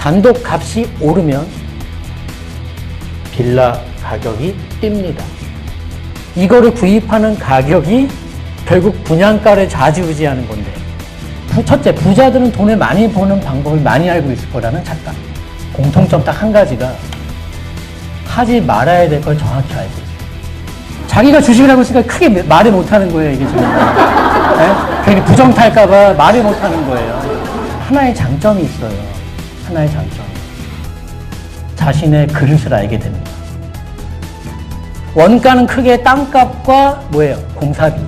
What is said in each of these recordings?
단독 값이 오르면 빌라 가격이 뜁니다. 이거를 구입하는 가격이 결국 분양가를 좌지우지하는 건데, 첫째, 부자들은 돈을 많이 버는 방법을 많이 알고 있을 거라는 착각. 공통점 딱 한 가지가 하지 말아야 될 걸 정확히 알고 있어요. 자기가 주식을 하고 있으니까 크게 말을 못하는 거예요, 이게 지금. 네? 괜히 부정탈까봐 말을 못하는 거예요. 하나의 장점이 있어요. 하나의 장점. 자신의 그릇을 알게 됩니다. 원가는 크게 땅값과 뭐예요? 공사비.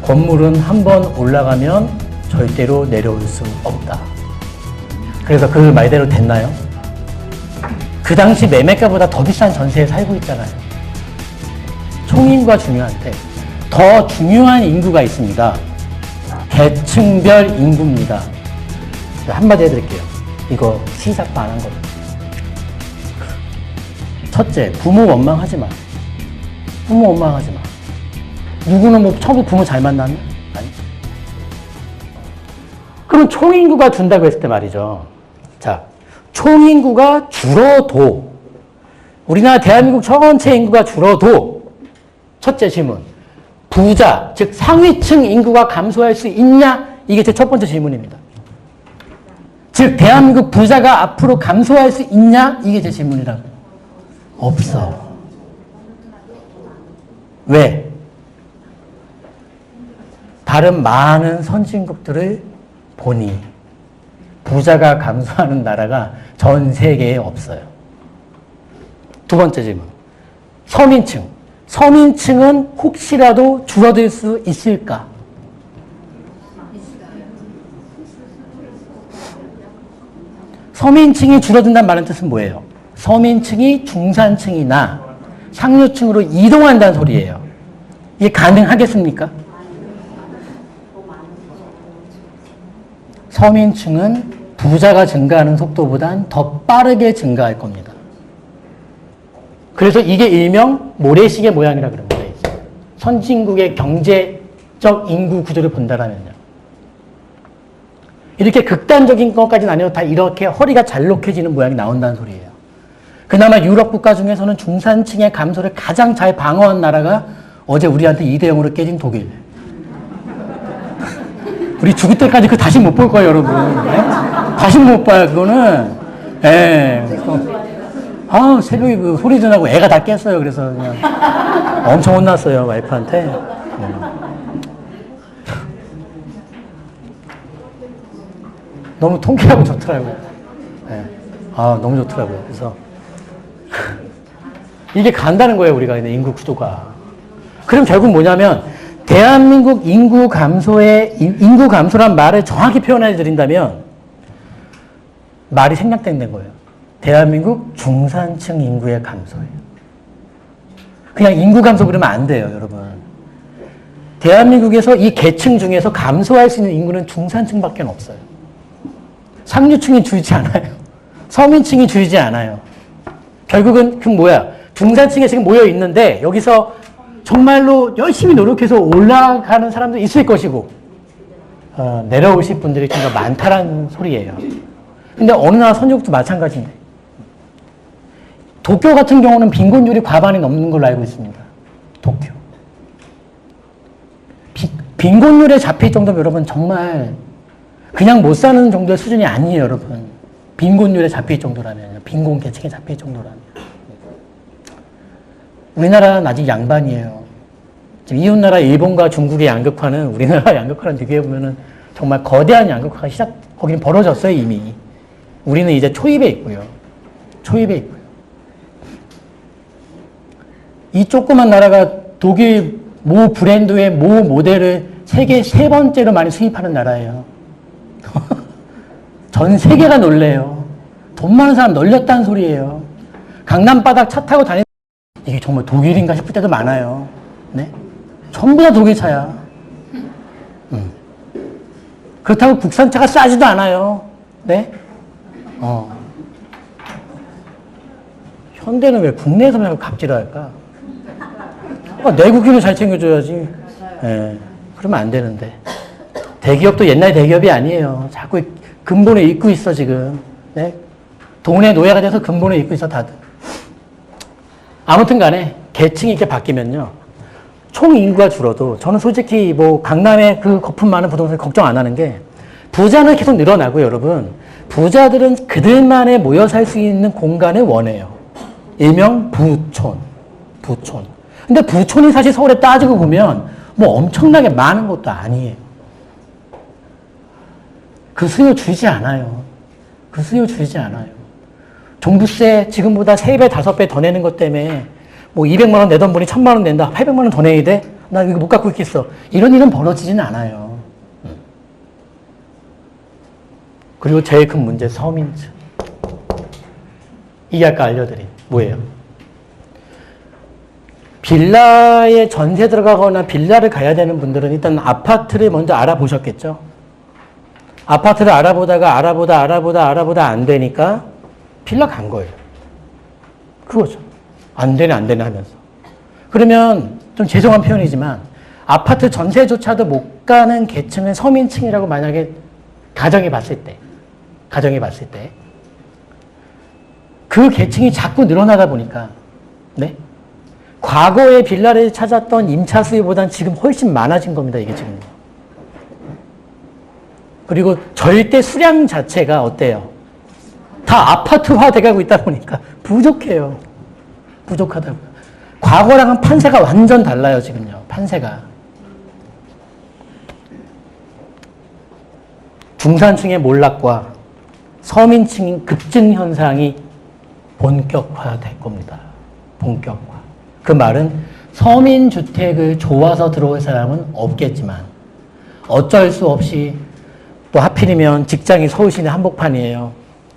건물은 한번 올라가면 절대로 내려올 수 없다. 그래서 그 말대로 됐나요? 그 당시 매매가보다 더 비싼 전세에 살고 있잖아요. 총인구가 중요한데 더 중요한 인구가 있습니다. 계층별 인구입니다. 한마디 해드릴게요. 이거 시작도 안 한 거예요. 첫째, 부모 원망하지 마. 부모 원망하지 마. 누구는 뭐 처음에 부모 잘 만났나? 아니. 그럼 총인구가 준다고 했을 때 말이죠. 자, 총인구가 줄어도, 우리나라 대한민국 전체 인구가 줄어도, 첫째 질문, 부자, 즉 상위층 인구가 감소할 수 있냐? 이게 제 첫 번째 질문입니다. 즉 대한민국 부자가 앞으로 감소할 수 있냐? 이게 제 질문이라고. 없어. 왜? 다른 많은 선진국들을 보니 부자가 감소하는 나라가 전 세계에 없어요. 두 번째 질문. 서민층. 서민층은 혹시라도 줄어들 수 있을까? 서민층이 줄어든다는 말의 뜻은 뭐예요? 서민층이 중산층이나 상류층으로 이동한다는 소리예요. 이게 가능하겠습니까? 서민층은 부자가 증가하는 속도보단 더 빠르게 증가할 겁니다. 그래서 이게 일명 모래시계 모양이라 그럽니다. 선진국의 경제적 인구 구조를 본다라면요. 이렇게 극단적인 것까지는 아니어도 다 이렇게 허리가 잘록해지는 모양이 나온다는 소리예요. 그나마 유럽 국가 중에서는 중산층의 감소를 가장 잘 방어한 나라가 어제 우리한테 2대0으로 깨진 독일. 우리 죽을 때까지 그거 다시 못 볼 거예요, 여러분. 네? 다시 못 봐요, 그거는. 예. 아, 새벽에 그 소리 지나고 애가 다 깼어요. 그래서 그냥 엄청 혼났어요, 와이프한테. 너무 통쾌하고 좋더라고요. 네. 아, 너무 좋더라고요. 그래서 이게 간다는 거예요, 우리가 인구 구조가. 그럼 결국 뭐냐면 대한민국 인구 감소란 말을 정확히 표현해 드린다면 말이 생략된 거예요. 대한민국 중산층 인구의 감소예요. 그냥 인구 감소 그러면 안 돼요, 여러분. 대한민국에서 이 계층 중에서 감소할 수 있는 인구는 중산층밖에 없어요. 상류층이 줄지 않아요. 서민층이 줄지 않아요. 결국은 그 중산층에 지금 모여 있는데 여기서 정말로 열심히 노력해서 올라가는 사람도 있을 것이고 내려오실 분들이 좀 더 많다라는 소리예요. 근데 어느 나라 선진국도 마찬가지인데 도쿄 같은 경우는 빈곤율이 과반이 넘는 걸로 알고 있습니다. 도쿄. 빈곤율에 잡힐 정도면 여러분 정말 그냥 못 사는 정도의 수준이 아니에요, 여러분. 빈곤율에 잡힐 정도라면, 빈곤 계층에 잡힐 정도라면. 우리나라는 아직 양반이에요. 지금 이웃나라 일본과 중국의 양극화는 우리나라 양극화랑 비교해보면 정말 거대한 양극화가 거기는 벌어졌어요, 이미. 우리는 이제 초입에 있고요. 초입에 있고요. 이 조그만 나라가 독일 모 브랜드의 모 모델을 세계 3번째로 많이 수입하는 나라예요. 전 세계가 놀래요. 돈 많은 사람 널렸다는 소리예요. 강남바닥 차 타고 다니는 이게 정말 독일인가 싶을 때도 많아요. 네? 전부 다 독일 차야. 그렇다고 국산차가 싸지도 않아요. 네? 현대는 왜 국내에서 그냥 갑질할까? 내국인을 잘 챙겨줘야지. 네. 그러면 안 되는데. 대기업도 옛날 대기업이 아니에요. 자꾸 근본에 잊고 있어, 지금. 네? 돈의 노예가 돼서 근본을 잊고 있어, 다들. 아무튼 간에 계층이 이렇게 바뀌면요. 총 인구가 줄어도 저는 솔직히 뭐 강남에 그 거품 많은 부동산을 걱정 안 하는 게 부자는 계속 늘어나고요, 여러분. 부자들은 그들만의 모여 살 수 있는 공간을 원해요. 일명 부촌. 부촌. 근데 부촌이 사실 서울에 따지고 보면 뭐 엄청나게 많은 것도 아니에요. 그 수요 줄지 않아요. 그 수요 줄지 않아요. 종부세 지금보다 3배, 5배 더 내는 것 때문에 뭐 200만 원 내던 분이 1000만 원 낸다. 800만 원 더 내야 돼? 나 이거 못 갖고 있겠어. 이런 일은 벌어지지는 않아요. 그리고 제일 큰 문제, 서민층. 이게 아까 알려드린 뭐예요? 빌라에 전세 들어가거나 빌라를 가야 되는 분들은 일단 아파트를 먼저 알아보셨겠죠? 아파트를 알아보다 안 되니까 빌라 간 거예요. 그거죠. 안 되네 하면서. 그러면 좀 죄송한 표현이지만 아파트 전세조차도 못 가는 계층은 서민층이라고 만약에 가정해 봤을 때 그 계층이 자꾸 늘어나다 보니까 네? 과거에 빌라를 찾았던 임차 수요보다는 지금 훨씬 많아진 겁니다. 이게 지금. 그리고 절대 수량 자체가 어때요? 다 아파트화 돼가고 있다 보니까 부족해요. 부족하다고요. 과거랑은 판세가 완전 달라요, 지금요. 판세가. 중산층의 몰락과 서민층 급증 현상이 본격화될 겁니다. 본격화. 그 말은 서민주택을 좋아서 들어올 사람은 없겠지만 어쩔 수 없이 또 하필이면 직장이 서울시내 한복판이에요.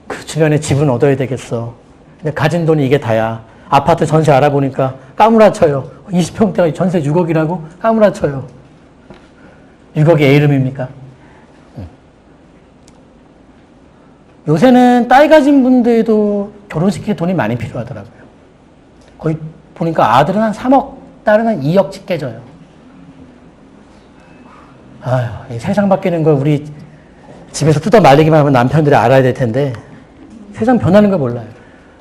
그 주변에 집은 얻어야 되겠어. 근데 가진 돈이 이게 다야. 아파트 전세 알아보니까 까무라쳐요. 20평대가 전세 6억이라고 까무라쳐요. 6억이 애 이름입니까? 요새는 딸 가진 분들도 결혼시킬 돈이 많이 필요하더라고요. 거의 보니까 아들은 한 3억, 딸은 한 2억씩 깨져요. 아휴, 이 세상 바뀌는 걸 우리 집에서 뜯어 말리기만 하면 남편들이 알아야 될 텐데 세상 변하는 걸 몰라요.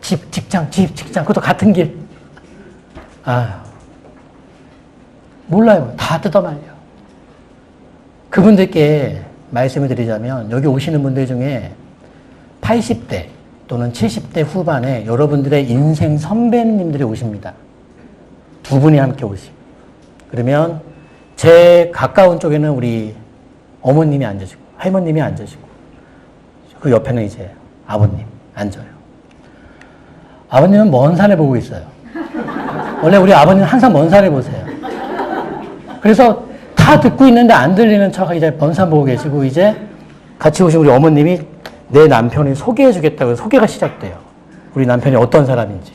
집, 직장, 그것도 같은 길. 아휴, 몰라요. 다 뜯어 말려. 그분들께 말씀을 드리자면 여기 오시는 분들 중에 80대 또는 70대 후반에 여러분들의 인생 선배님들이 오십니다. 두 분이 함께 오시고. 그러면 제 가까운 쪽에는 우리 어머님이 앉으시고 할머님이 앉으시고 그 옆에는 이제 아버님 앉아요. 아버님은 먼 산을 보고 있어요. 원래 우리 아버님은 항상 먼 산을 보세요. 그래서 다 듣고 있는데 안 들리는 척 이제 먼 산 보고 계시고 이제 같이 오신 우리 어머님이 내 남편이 소개해주겠다고 소개가 시작돼요. 우리 남편이 어떤 사람인지.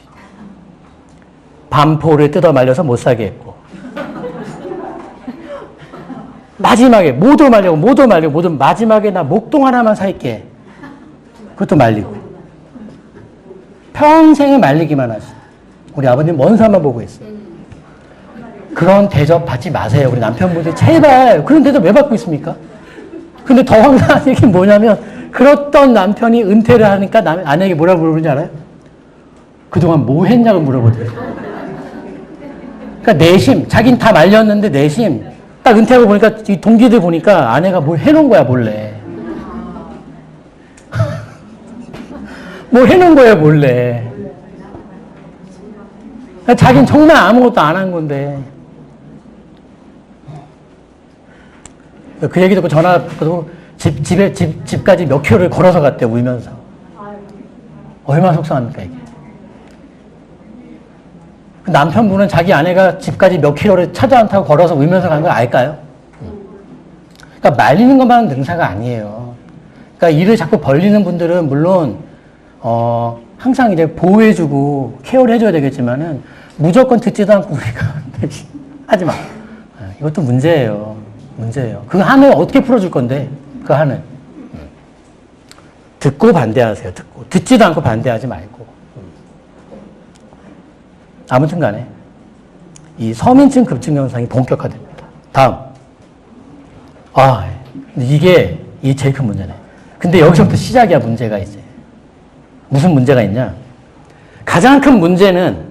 반포를 뜯어 말려서 못 사게 했고. 마지막에 모두 말리고 마지막에 나 목동 하나만 살게. 그것도 말리고. 평생을 말리기만 하시. 우리 아버님 먼 산만 보고 있어요. 그런 대접 받지 마세요. 우리 남편분들 제발 그런 대접 왜 받고 있습니까? 근데 더 황당한 얘기는 뭐냐면 그렇던 남편이 은퇴를 하니까 아내에게 뭐라고 물어보는지 알아요? 그동안 뭐 했냐고 물어보더래요. 그러니까 내심, 자긴 다 말렸는데 내심, 딱 은퇴하고 보니까 이 동기들 보니까 아내가 뭘 해놓은 거야, 몰래. 뭘 해놓은 거야, 몰래. 그러니까 자긴 정말 아무것도 안 한 건데. 그 얘기 듣고 전화 받고 집까지 몇 킬로를 걸어서 갔대요, 울면서. 얼마나 속상합니까, 이게. 남편분은 자기 아내가 집까지 몇 킬로를 차도 안 타고 걸어서 울면서 간 걸 알까요? 그러니까 말리는 것만은 능사가 아니에요. 그러니까 일을 자꾸 벌리는 분들은 물론, 항상 이제 보호해주고 케어를 해줘야 되겠지만은 무조건 듣지도 않고 우리가 하지 마. 이것도 문제예요. 그 한을 어떻게 풀어줄 건데, 그 한을. 듣고 반대하세요, 듣고. 듣지도 않고 반대하지 말고. 아무튼 간에, 이 서민층 급증 현상이 본격화됩니다. 다음. 이게 제일 큰 문제네. 근데 여기서부터 시작이야, 문제가 이제. 무슨 문제가 있냐? 가장 큰 문제는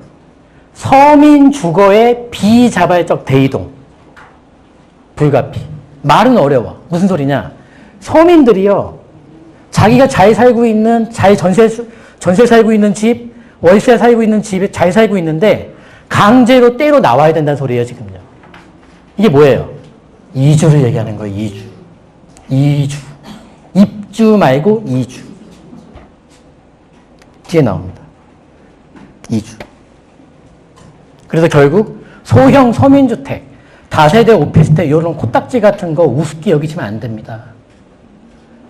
서민 주거의 비자발적 대이동. 불가피. 말은 어려워. 무슨 소리냐? 서민들이요, 자기가 잘 살고 있는, 전세 살고 있는 집, 월세 살고 있는 집에 잘 살고 있는데, 강제로 떼로 나와야 된다는 소리예요, 지금요. 이게 뭐예요? 이주를 얘기하는 거예요, 이주. 이주. 입주 말고 이주. 뒤에 나옵니다. 이주. 그래서 결국 소형 서민주택, 다세대 오피스텔 이런 코딱지 같은 거 우습게 여기시면 안 됩니다.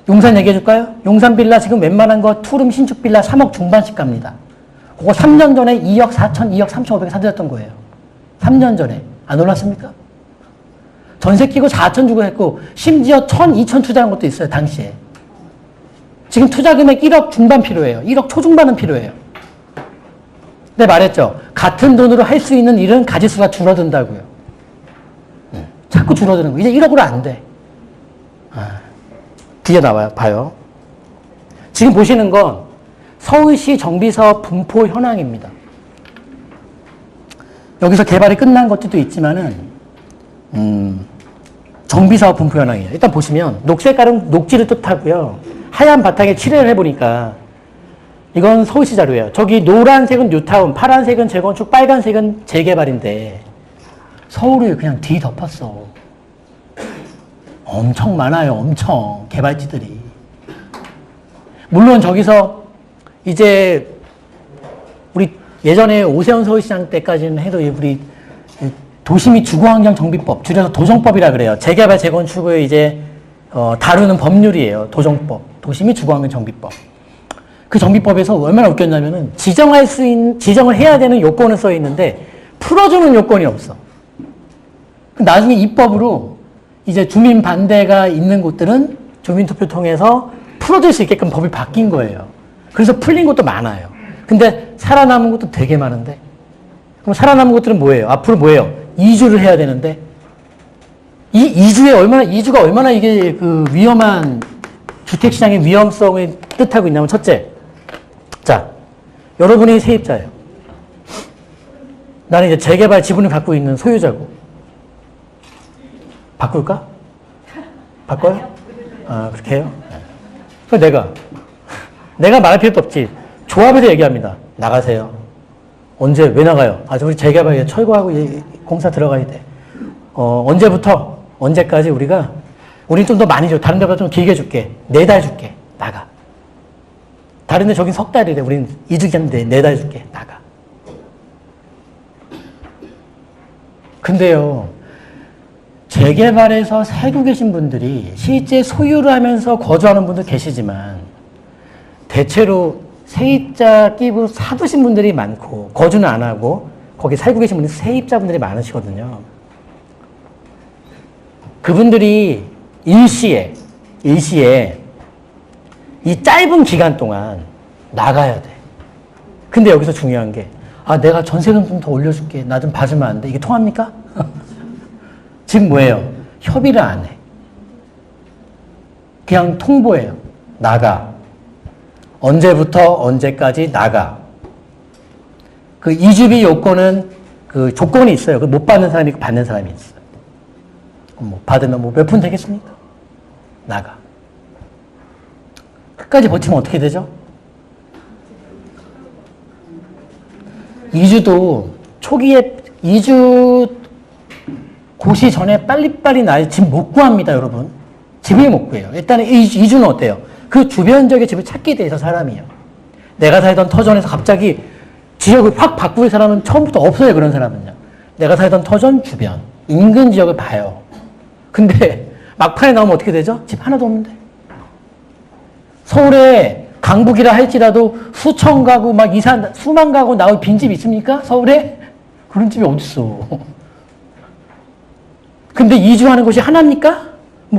용산 얘기해 줄까요? 용산 빌라 지금 웬만한 거 투룸 신축 빌라 3억 중반씩 갑니다. 그거 3년 전에 2억 4천, 2억 3천 5백에 사드렸던 거예요. 3년 전에. 안 올랐습니까? 전세 끼고 4천 주고 했고 심지어 1천, 2천 투자한 것도 있어요. 당시에. 지금 투자 금액 1억 중반 필요해요. 1억 초중반은 필요해요. 근데 말했죠. 같은 돈으로 할 수 있는 일은 가지수가 줄어든다고요. 자꾸 줄어드는 거. 이제 1억으로 안 돼. 뒤에 나와요. 봐요. 지금 보시는 건 서울시 정비사업 분포 현황입니다. 여기서 개발이 끝난 것들도 있지만은, 정비사업 분포 현황이에요. 일단 보시면, 녹색깔은 녹지를 뜻하고요. 하얀 바탕에 칠해를 해보니까, 이건 서울시 자료예요. 저기 노란색은 뉴타운, 파란색은 재건축, 빨간색은 재개발인데, 서울을 그냥 뒤덮었어. 엄청 많아요. 엄청. 개발지들이. 물론 저기서 이제 우리 예전에 오세훈 서울시장 때까지는 해도 우리 도시및 주거환경정비법, 줄여서 도정법이라 그래요. 재개발, 재건축을 이제 다루는 법률이에요. 도정법. 도시및 주거환경정비법. 그 정비법에서 얼마나 웃겼냐면은 지정을 해야 되는 요건은 써 있는데 풀어주는 요건이 없어. 나중에 입법으로 이제 주민 반대가 있는 곳들은 주민투표 통해서 풀어줄 수 있게끔 법이 바뀐 거예요. 그래서 풀린 것도 많아요. 근데 살아남은 것도 되게 많은데, 그럼 살아남은 것들은 뭐예요? 앞으로 뭐예요? 이주를 해야 되는데, 이주가 얼마나 이게 그 위험한 주택시장의 위험성을 뜻하고 있냐면, 첫째, 자, 여러분이 세입자예요. 나는 이제 재개발 지분을 갖고 있는 소유자고. 바꿀까? 바꿔요? 그렇게 해요? 그럼 내가 말할 필요도 없지. 조합에서 얘기합니다. 나가세요. 언제, 왜 나가요? 우리 재개발 철거하고 공사 들어가야 돼. 언제부터, 언제까지 우린 좀 더 많이 줘. 다른 데보다 좀 길게 줄게. 4달 줄게. 나가. 다른 데 저긴 석 달이래. 우린 2주기한데 4달 줄게. 나가. 근데요, 재개발에서 살고 계신 분들이 실제 소유를 하면서 거주하는 분도 계시지만 대체로 세입자 끼고 사두신 분들이 많고 거주는 안 하고 거기 살고 계신 분들이 세입자분들이 많으시거든요. 그분들이 일시에 이 짧은 기간 동안 나가야 돼. 근데 여기서 중요한 게 내가 전세금 좀 더 올려줄게. 나 좀 봐주면 안 돼. 이게 통합니까? 지금 뭐예요? 협의를 안 해. 그냥 통보해요. 나가. 언제부터 언제까지 나가. 그 이주비 요건은 그 조건이 있어요. 못 받는 사람이 있고 받는 사람이 있어요. 받으면 몇 푼 되겠습니까? 나가. 끝까지 버티면 어떻게 되죠? 이주도 초기에 이주 고시 전에 빨리빨리 집 못 구합니다, 여러분. 집을 못 구해요. 일단은 이주는 어때요? 그 주변 지역의 집을 찾게 돼서 사람이요. 내가 살던 터전에서 갑자기 지역을 확 바꿀 사람은 처음부터 없어요, 그런 사람은요. 내가 살던 터전 주변, 인근 지역을 봐요. 근데 막판에 나오면 어떻게 되죠? 집 하나도 없는데. 서울에 강북이라 할지라도 수천 가구, 수만 가구 나올 빈집 있습니까? 서울에? 그런 집이 어딨어. 근데 이주하는 곳이 하나입니까?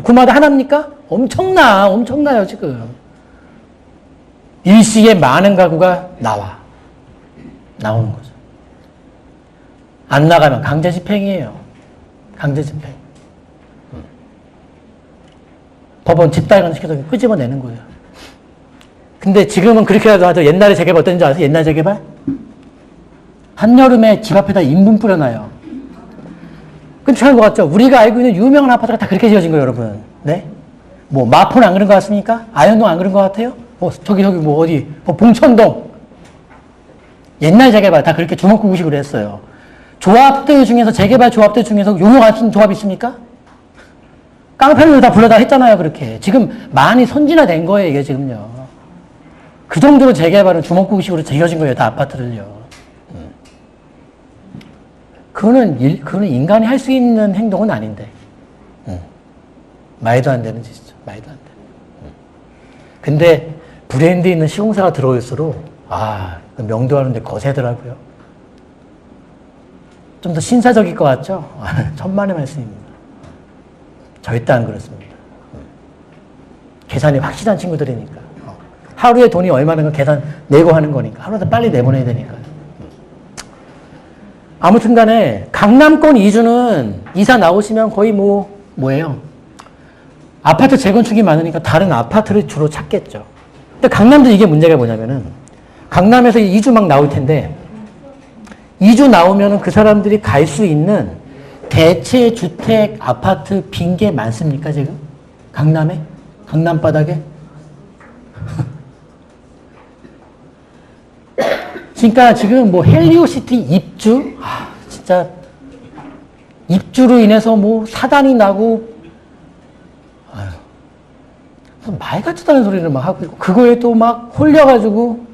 구마다 하나입니까? 엄청나요, 지금. 일시에 많은 가구가 나오는 거죠. 안 나가면 강제 집행이에요. 강제 집행. 법원 집달관 시켜서 끄집어내는 거예요. 근데 지금은 그렇게라도 하죠. 옛날에 재개발 어땠는지 아세요? 옛날 재개발? 한여름에 집 앞에다 인분 뿌려놔요. 괜찮은 것 같죠? 우리가 알고 있는 유명한 아파트가 다 그렇게 지어진 거예요, 여러분. 네? 뭐, 마포는 안 그런 것 같습니까? 아현동 안 그런 것 같아요? 저기, 뭐, 어디, 봉천동. 옛날 재개발 다 그렇게 주먹구구식으로 했어요. 조합들 중에서, 재개발 조합들 중에서 용역 안 쓰는 조합 있습니까? 깡패를 다 불러다 했잖아요, 그렇게. 지금 많이 선진화된 거예요, 이게 지금요. 그 정도로 재개발은 주먹구구식으로 지어진 거예요, 다 아파트를요. 그거는 인간이 할 수 있는 행동은 아닌데. 말도 안 되는 짓이죠. 말도 안 돼. 근데 브랜드 있는 시공사가 들어올수록, 명도하는데 거세더라고요. 좀 더 신사적일 것 같죠? 천만의 말씀입니다. 절대 안 그렇습니다. 계산이 확실한 친구들이니까. 하루에 돈이 얼마나 계산 내고 하는 거니까. 하루라도 빨리 내보내야 되니까. 아무튼 간에 강남권 이주는 이사 나오시면 거의 뭐예요? 아파트 재건축이 많으니까 다른 아파트를 주로 찾겠죠. 근데 강남도 이게 문제가 뭐냐면은 강남에서 이주 막 나올 텐데 이주 나오면은 그 사람들이 갈 수 있는 대체 주택 아파트 빈 게 많습니까, 지금? 강남에? 강남 바닥에? 그러니까 지금 헬리오시티 입주? 진짜 입주로 인해서 사단이 나고 말 같지도 않은 소리를 막 하고 있고 그거에 또 막 홀려가지고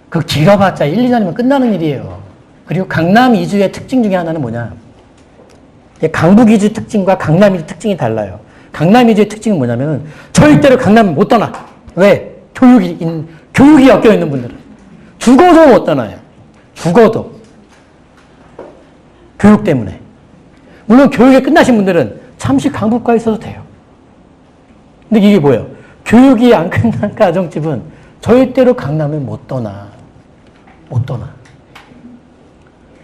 그 길어봤자 1, 2년이면 끝나는 일이에요. 그리고 강남 이주의 특징 중에 하나는 뭐냐? 강북 이주 특징과 강남 이주 특징이 달라요. 강남 이주의 특징은 뭐냐면 절대로 강남 못 떠나. 왜? 교육이 엮여 있는 분들은. 죽어도 못 떠나요. 죽어도. 교육 때문에. 물론 교육에 끝나신 분들은 잠시 강북가에 있어도 돼요. 근데 이게 뭐예요? 교육이 안 끝난 가정집은 절대로 강남에 못 떠나. 못 떠나.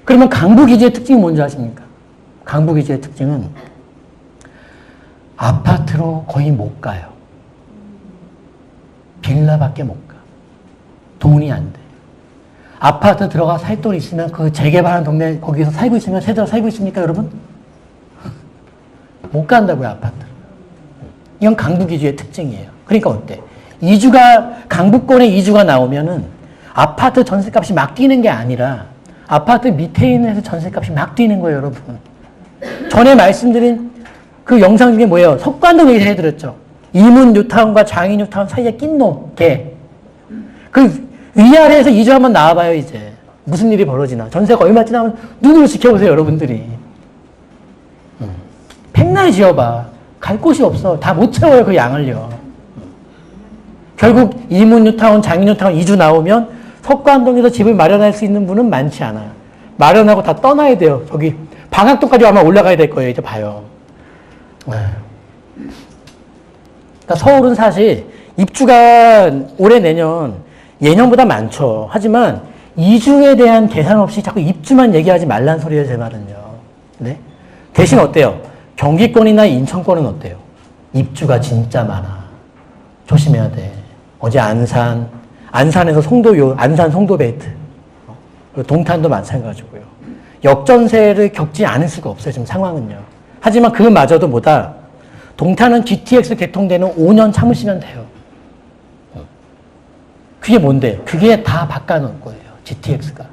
그러면 강북이주의 특징이 뭔지 아십니까? 강북이주의 특징은 아파트로 거의 못 가요. 빌라밖에 못 가. 돈이 안 돼. 아파트 들어가 살 돈 있으면 그 재개발한 동네 거기서 살고 있으면 세대로 살고 있습니까, 여러분? 못 간다고요, 아파트. 이건 강북 이주의 특징이에요. 그러니까 어때? 강북권에 이주가 나오면은 아파트 전세값이 막 뛰는 게 아니라 아파트 밑에 있는 데서 전세값이 막 뛰는 거예요, 여러분. 전에 말씀드린 그 영상 중에 뭐예요? 석관동 얘기 해드렸죠. 이문 뉴타운과 장인 뉴타운 사이에 낀 놈, 걔. 그 위아래에서 이주 한번 나와봐요, 이제. 무슨 일이 벌어지나. 전세가 얼마 지나면 눈으로 지켜보세요, 여러분들이. 백날 지어봐. 갈 곳이 없어. 다 못 채워요, 그 양을요. 결국 이문 뉴타운, 장인 뉴타운 이주 나오면 석관동에서 집을 마련할 수 있는 분은 많지 않아요. 마련하고 다 떠나야 돼요. 저기 방학동까지 아마 올라가야 될 거예요, 이제 봐요. 그러니까 서울은 사실 입주가 올해 예년보다 많죠. 하지만 이주에 대한 계산 없이 자꾸 입주만 얘기하지 말란 소리예요, 제 말은요. 네? 대신 어때요? 경기권이나 인천권은 어때요? 입주가 진짜 많아. 조심해야 돼. 어제 안산에서 안산 송도베이트. 동탄도 마찬가지고요. 역전세를 겪지 않을 수가 없어요, 지금 상황은요. 하지만 그마저도 뭐다? 동탄은 GTX 개통되는 5년 참으시면 돼요. 그게 뭔데? 그게 다 바꿔놓을 거예요. GTX가.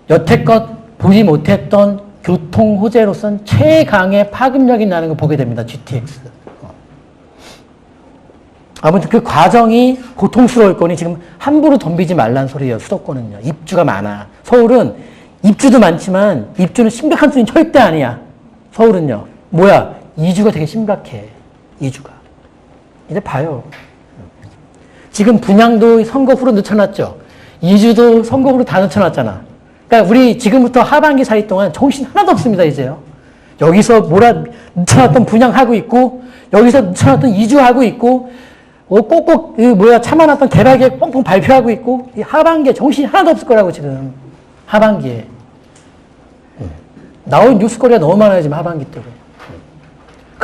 여태껏 보지 못했던 교통 호재로선 최강의 파급력이 나는 걸 보게 됩니다. GTX. 아무튼 그 과정이 고통스러울 거니 지금 함부로 덤비지 말란 소리예요. 수도권은요. 입주가 많아. 서울은 입주도 많지만 입주는 심각한 수는 절대 아니야. 서울은요. 뭐야? 이주가 되게 심각해. 이주가. 이제 봐요. 지금 분양도 선거 후로 늦춰놨죠. 이주도 선거 후로 다 늦춰놨잖아. 그러니까 우리 지금부터 하반기 사이 동안 정신 하나도 없습니다, 이제요. 여기서 늦춰놨던 분양하고 있고, 여기서 늦춰놨던 이주하고 있고, 꼭꼭 참아놨던 개발계획 뻥뻥 발표하고 있고, 이 하반기에 정신이 하나도 없을 거라고 지금. 하반기에. 나올 뉴스거리가 너무 많아요, 지금 하반기 때문에.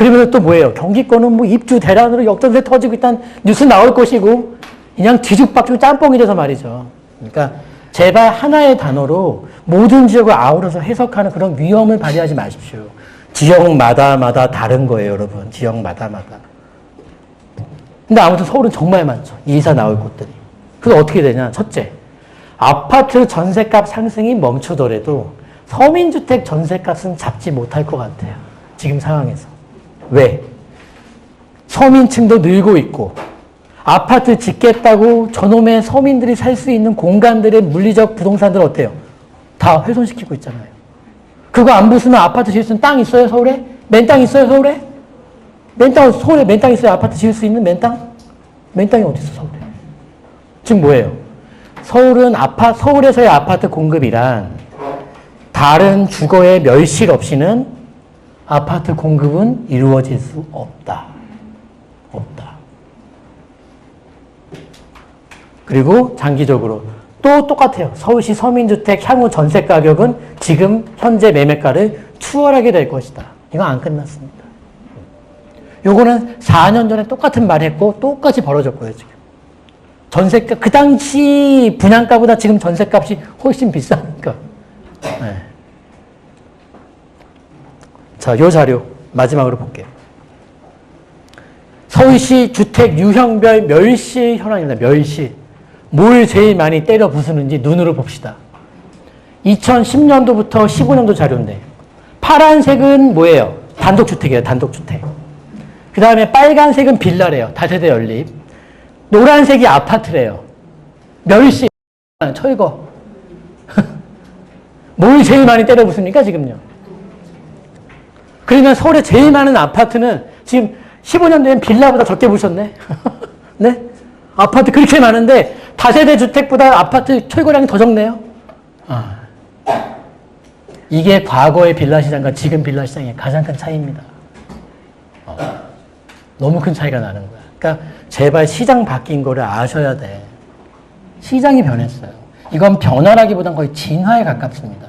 그러면 또 뭐예요? 경기권은 뭐 입주 대란으로 역전세 터지고 일단 뉴스 나올 것이고 그냥 뒤죽박죽 짬뽕이 돼서 말이죠. 그러니까 제발 하나의 단어로 모든 지역을 아우러서 해석하는 그런 위험을 발휘하지 마십시오. 지역마다 다른 거예요, 여러분. 지역마다. 근데 아무튼 서울은 정말 많죠. 이사 나올 곳들이. 그래서 어떻게 되냐? 첫째, 아파트 전셋값 상승이 멈추더라도 서민주택 전셋값은 잡지 못할 것 같아요. 지금 상황에서. 왜? 서민층도 늘고 있고 아파트 짓겠다고 저놈의 서민들이 살 수 있는 공간들의 물리적 부동산들 어때요? 다 훼손시키고 있잖아요. 그거 안 부수면 아파트 지을 수 있는 땅 있어요, 서울에? 맨땅 있어요, 서울에? 서울에 맨땅 있어요? 아파트 지을 수 있는 맨땅? 맨땅이 어디 있어, 서울에? 지금 뭐예요? 서울에서의 아파트 공급이란 다른 주거의 멸실 없이는 아파트 공급은 이루어질 수 없다. 그리고 장기적으로 또 똑같아요. 서울시 서민주택 향후 전세 가격은 지금 현재 매매가를 추월하게 될 것이다. 이거 안 끝났습니다. 요거는 4년 전에 똑같은 말 했고 똑같이 벌어졌고요, 지금. 전세가, 그 당시 분양가보다 지금 전세값이 훨씬 비싸니까. 네. 자, 요 자료 마지막으로 볼게요. 서울시 주택 유형별 멸실 현황입니다. 멸실. 뭘 제일 많이 때려 부수는지 눈으로 봅시다. 2010년도부터 15년도 자료인데 파란색은 뭐예요? 단독주택이에요. 단독주택. 그 다음에 빨간색은 빌라래요. 다세대 연립. 노란색이 아파트래요. 멸실. 철거. 뭘 제일 많이 때려 부습니까 지금요? 그러면 서울에 제일 많은 아파트는 지금 15년 된 빌라보다 적게 부셨네. 네? 아파트 그렇게 많은데 다세대 주택보다 아파트 철거량이 더 적네요. 이게 과거의 빌라 시장과 지금 빌라 시장의 가장 큰 차이입니다. 너무 큰 차이가 나는 거야. 그러니까 제발 시장 바뀐 거를 아셔야 돼. 시장이 변했어요. 이건 변화라기보단 거의 진화에 가깝습니다.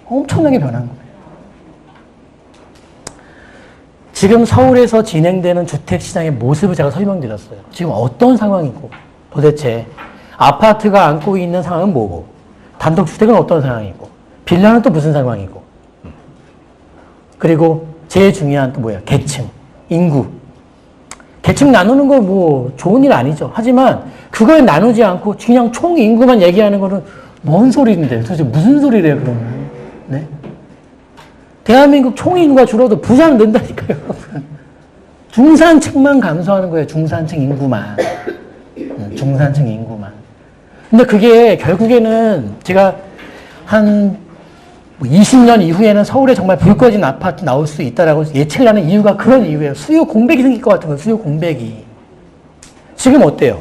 엄청나게 변한 거예요. 지금 서울에서 진행되는 주택시장의 모습을 제가 설명드렸어요. 지금 어떤 상황이고 도대체 아파트가 안고 있는 상황은 뭐고 단독주택은 어떤 상황이고 빌라는 또 무슨 상황이고 그리고 제일 중요한 또 뭐야? 계층, 인구. 계층 나누는 거 뭐 좋은 일 아니죠. 하지만 그걸 나누지 않고 그냥 총 인구만 얘기하는 거는 뭔 소리인데 도대체 무슨 소리래요 그러면. 네? 대한민국 총 인구가 줄어도 부자는 는다니까요. 중산층만 감소하는 거예요. 중산층 인구만. 중산층 인구만. 근데 그게 결국에는 제가 한 20년 이후에는 서울에 정말 불 꺼진 아파트 나올 수 있다라고 예측을 하는 이유가 그런 이유예요. 수요 공백이 생길 것 같은 거예요. 수요 공백이. 지금 어때요?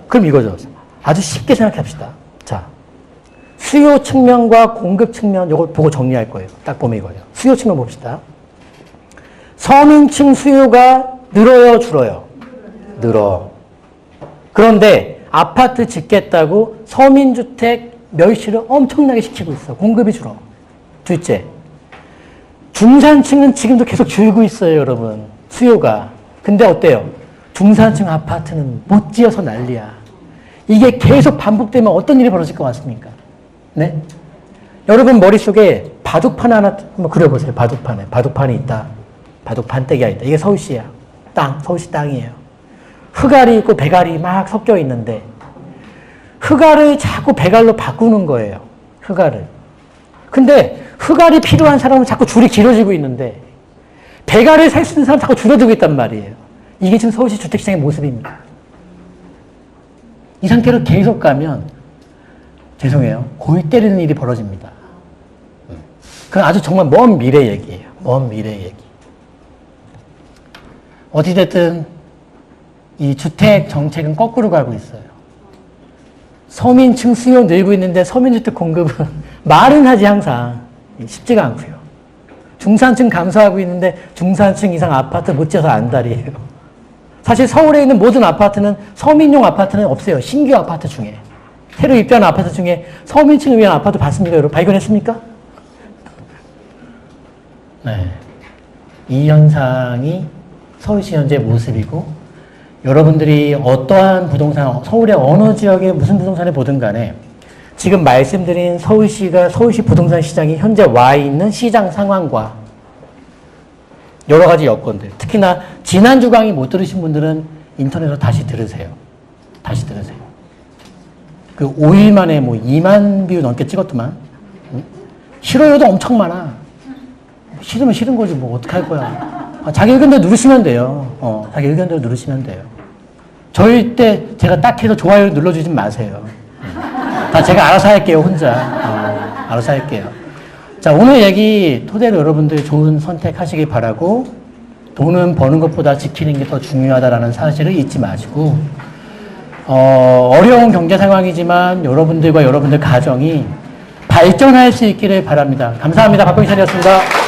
그럼 이거죠. 아주 쉽게 생각합시다. 자, 수요 측면과 공급 측면 이걸 보고 정리할 거예요. 딱 보면 이거예요. 수요 측면 봅시다. 서민층 수요가 늘어요, 줄어요? 늘어. 그런데 아파트 짓겠다고 서민주택 멸실을 엄청나게 시키고 있어. 공급이 줄어. 둘째, 중산층은 지금도 계속 줄고 있어요, 여러분. 수요가. 근데 어때요? 중산층 아파트는 못 지어서 난리야. 이게 계속 반복되면 어떤 일이 벌어질 것 같습니까? 네? 여러분 머릿속에 바둑판 하나 한번 그려보세요. 바둑판에. 바둑판이 있다. 바둑판 떼기가 있다. 이게 서울시야. 서울시 땅이에요. 흑알이 있고 백알이 막 섞여 있는데 흑알을 자꾸 백알로 바꾸는 거예요. 흑알을. 근데 흑알이 필요한 사람은 자꾸 줄이 길어지고 있는데 백알을 살 수 있는 사람은 자꾸 줄어들고 있단 말이에요. 이게 지금 서울시 주택시장의 모습입니다. 이 상태로 계속 가면 죄송해요. 골 때리는 일이 벌어집니다. 그건 아주 정말 먼 미래 얘기예요. 먼 미래 얘기. 어찌됐든 이 주택 정책은 거꾸로 가고 있어요. 서민층 수요 늘고 있는데 서민주택 공급은 말은 하지 항상 쉽지가 않고요. 중산층 감소하고 있는데 중산층 이상 아파트 못 지어서 안달이에요. 사실 서울에 있는 모든 아파트는 서민용 아파트는 없어요. 신규 아파트 중에. 새로 입주한 아파트 중에 서민층을 위한 아파트 봤습니까? 여러분 발견했습니까? 네. 이 현상이 서울시 현재 모습이고, 여러분들이 어떠한 부동산, 서울의 어느 지역에 무슨 부동산을 보든 간에 지금 말씀드린 서울시 부동산 시장이 현재 와 있는 시장 상황과 여러 가지 여건들, 특히나 지난주 강의 못 들으신 분들은 인터넷으로 다시 들으세요. 다시 들으세요. 그 5일 만에 뭐 2만 뷰 넘게 찍었더만. 싫어요도 엄청 많아. 싫으면 싫은 거지 뭐 어떡할 거야. 자기 의견대로 누르시면 돼요. 자기 의견대로 누르시면 돼요. 절대 제가 딱 해서 좋아요 눌러주지 마세요. 다 제가 알아서 할게요, 혼자. 알아서 할게요. 자, 오늘 얘기 토대로 여러분들 좋은 선택하시기 바라고, 돈은 버는 것보다 지키는 게 더 중요하다라는 사실을 잊지 마시고, 어려운 경제 상황이지만 여러분들과 여러분들 가정이 발전할 수 있기를 바랍니다. 감사합니다. 박병찬이었습니다.